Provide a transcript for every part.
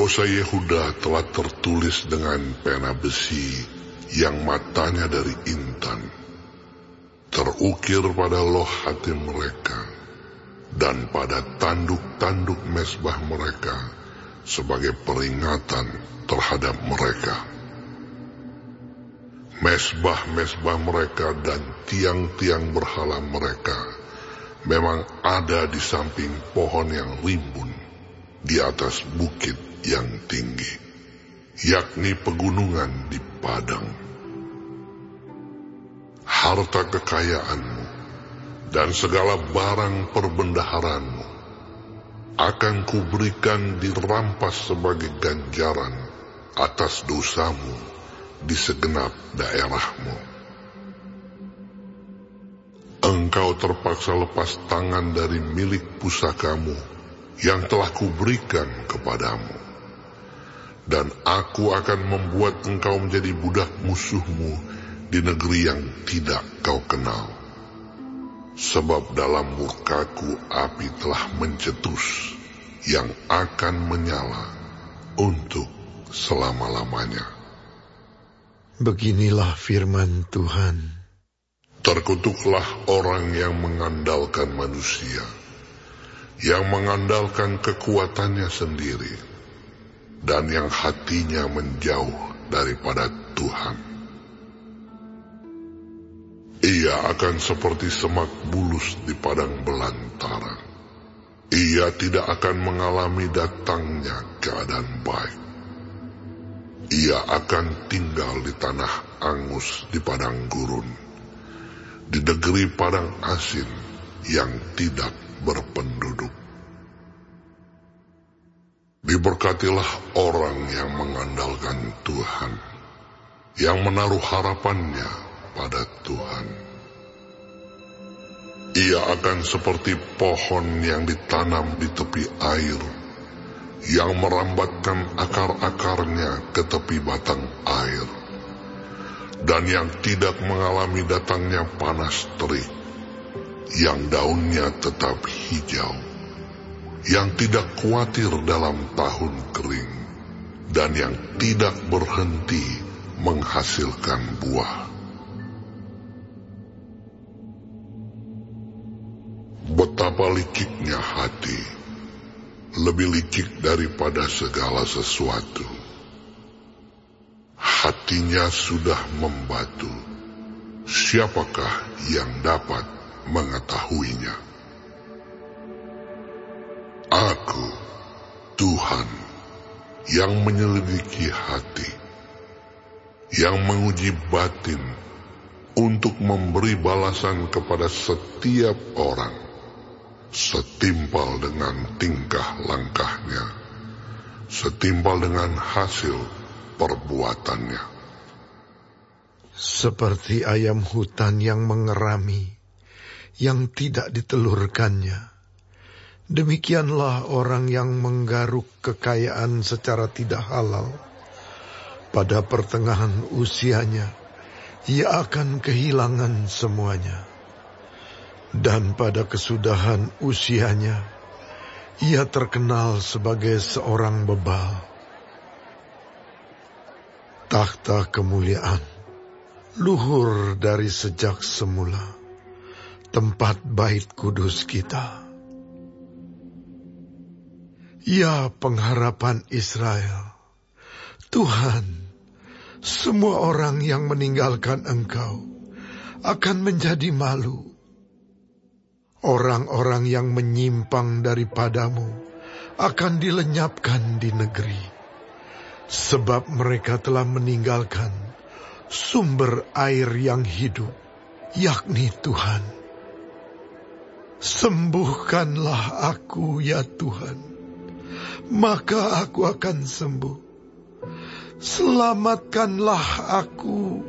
Dosa Yehuda telah tertulis dengan pena besi yang matanya dari intan, terukir pada loh hati mereka dan pada tanduk-tanduk mezbah mereka sebagai peringatan terhadap mereka. Mezbah-mezbah mereka dan tiang-tiang berhala mereka memang ada di samping pohon yang rimbun di atas bukit yang tinggi, yakni pegunungan di padang. Harta kekayaanmu dan segala barang perbendaharanmu akan kuberikan dirampas sebagai ganjaran atas dosamu di segenap daerahmu. Engkau terpaksa lepas tangan dari milik pusakamu yang telah kuberikan kepadamu, dan aku akan membuat engkau menjadi budak musuhmu di negeri yang tidak kau kenal. Sebab dalam murkaku api telah mencetus yang akan menyala untuk selama-lamanya. Beginilah firman Tuhan. Terkutuklah orang yang mengandalkan manusia, yang mengandalkan kekuatannya sendiri, dan yang hatinya menjauh daripada Tuhan. Ia akan seperti semak bulus di padang belantara. Ia tidak akan mengalami datangnya keadaan baik. Ia akan tinggal di tanah angus di padang gurun, di negeri padang asin yang tidak berpenduduk. Diberkatilah orang yang mengandalkan Tuhan, yang menaruh harapannya pada Tuhan. Ia akan seperti pohon yang ditanam di tepi air, yang merambatkan akar-akarnya ke tepi batang air, dan yang tidak mengalami datangnya panas terik, yang daunnya tetap hijau, yang tidak khawatir dalam tahun kering, dan yang tidak berhenti menghasilkan buah. Betapa liciknya hati, lebih licik daripada segala sesuatu. Hatinya sudah membatu, siapakah yang dapat mengetahuinya? Aku, Tuhan, yang menyelidiki hati, yang menguji batin untuk memberi balasan kepada setiap orang setimpal dengan tingkah langkahnya, setimpal dengan hasil perbuatannya. Seperti ayam hutan yang mengerami, yang tidak ditelurkannya, demikianlah orang yang menggaruk kekayaan secara tidak halal. Pada pertengahan usianya, ia akan kehilangan semuanya. Dan pada kesudahan usianya, ia terkenal sebagai seorang bebal. Takhta kemuliaan, luhur dari sejak semula, tempat bait kudus kita. Ya pengharapan Israel, Tuhan, semua orang yang meninggalkan Engkau akan menjadi malu. Orang-orang yang menyimpang daripadamu akan dilenyapkan di negeri, sebab mereka telah meninggalkan sumber air yang hidup, yakni Tuhan. Sembuhkanlah aku, ya Tuhan, maka aku akan sembuh. Selamatkanlah aku,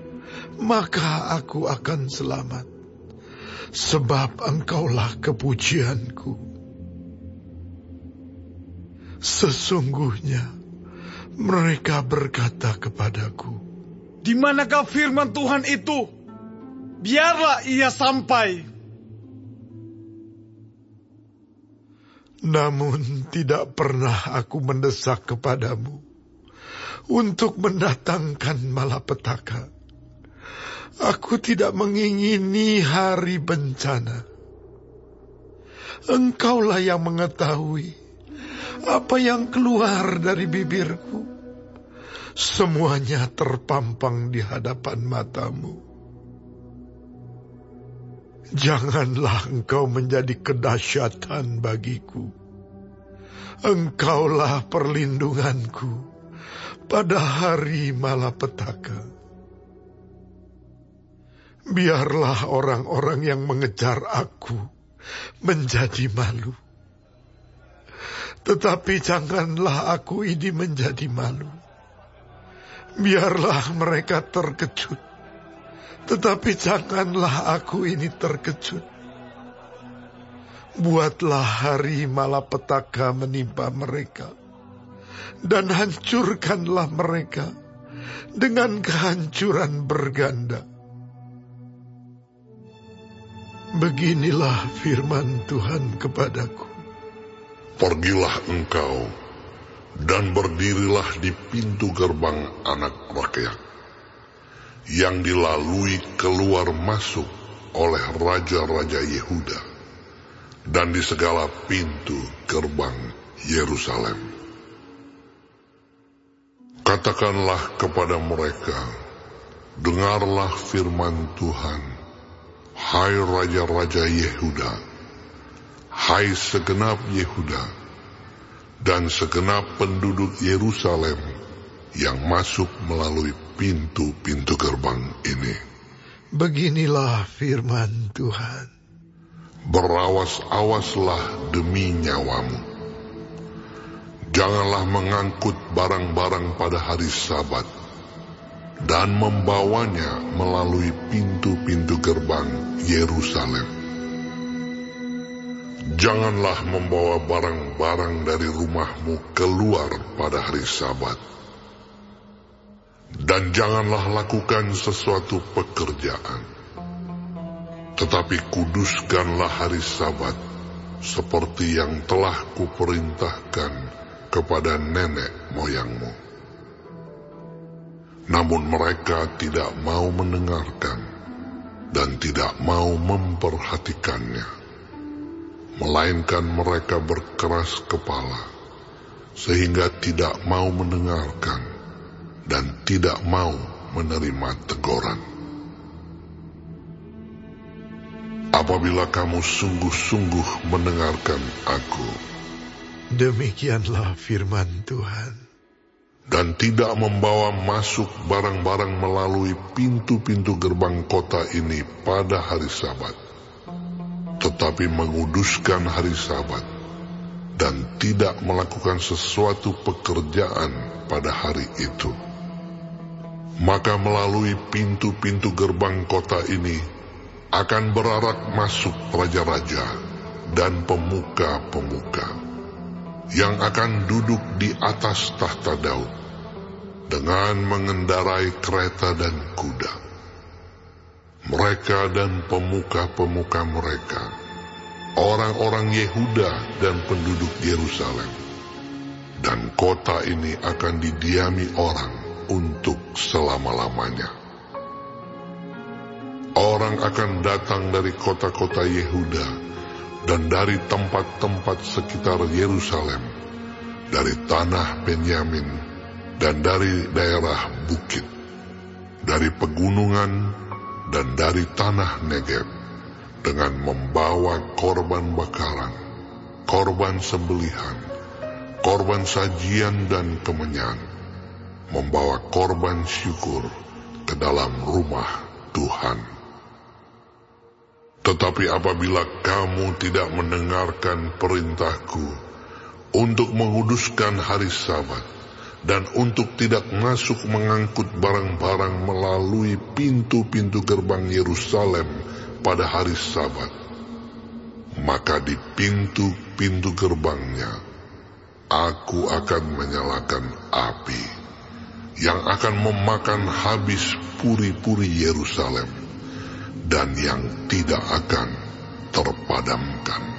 maka aku akan selamat. Sebab Engkaulah kepujianku. Sesungguhnya mereka berkata kepadaku, di manakah firman Tuhan itu? Biarlah ia sampai. Namun tidak pernah aku mendesak kepadamu untuk mendatangkan malapetaka. Aku tidak mengingini hari bencana. Engkaulah yang mengetahui apa yang keluar dari bibirku. Semuanya terpampang di hadapan matamu. Janganlah engkau menjadi kedahsyatan bagiku. Engkaulah perlindunganku pada hari malapetaka. Biarlah orang-orang yang mengejar aku menjadi malu. Tetapi janganlah aku ini menjadi malu. Biarlah mereka terkejut. Tetapi janganlah aku ini terkejut. Buatlah hari malapetaka menimpa mereka, dan hancurkanlah mereka dengan kehancuran berganda. Beginilah firman Tuhan kepadaku. Pergilah engkau, dan berdirilah di pintu gerbang anak rakyat, yang dilalui keluar masuk oleh raja-raja Yehuda, dan di segala pintu gerbang Yerusalem. Katakanlah kepada mereka, dengarlah firman Tuhan, hai raja-raja Yehuda, hai segenap Yehuda, dan segenap penduduk Yerusalem yang masuk melalui pintu-pintu gerbang ini. Beginilah firman Tuhan. Berawas-awaslah demi nyawamu. Janganlah mengangkut barang-barang pada hari Sabat dan membawanya melalui pintu-pintu gerbang Yerusalem. Janganlah membawa barang-barang dari rumahmu keluar pada hari Sabat. Dan janganlah lakukan sesuatu pekerjaan. Tetapi kuduskanlah hari Sabat seperti yang telah kuperintahkan kepada nenek moyangmu. Namun mereka tidak mau mendengarkan dan tidak mau memperhatikannya, melainkan mereka berkeras kepala sehingga tidak mau mendengarkan dan tidak mau menerima teguran. Apabila kamu sungguh-sungguh mendengarkan aku, demikianlah firman Tuhan, dan tidak membawa masuk barang-barang melalui pintu-pintu gerbang kota ini pada hari Sabat, tetapi menguduskan hari Sabat, dan tidak melakukan sesuatu pekerjaan pada hari itu, maka melalui pintu-pintu gerbang kota ini akan berarak masuk raja-raja dan pemuka-pemuka yang akan duduk di atas tahta Daud dengan mengendarai kereta dan kuda. Mereka dan pemuka-pemuka mereka, orang-orang Yehuda dan penduduk Yerusalem, dan kota ini akan didiami orang untuk selama-lamanya. Orang akan datang dari kota-kota Yehuda dan dari tempat-tempat sekitar Yerusalem, dari tanah Benyamin dan dari daerah bukit, dari pegunungan dan dari tanah Negeb, dengan membawa korban bakaran, korban sembelihan, korban sajian dan kemenyan, membawa korban syukur ke dalam rumah Tuhan. Tetapi apabila kamu tidak mendengarkan perintahku untuk menguduskan hari Sabat dan untuk tidak masuk mengangkut barang-barang melalui pintu-pintu gerbang Yerusalem pada hari Sabat, maka di pintu-pintu gerbangnya aku akan menyalakan api yang akan memakan habis puri-puri Yerusalem, dan yang tidak akan terpadamkan.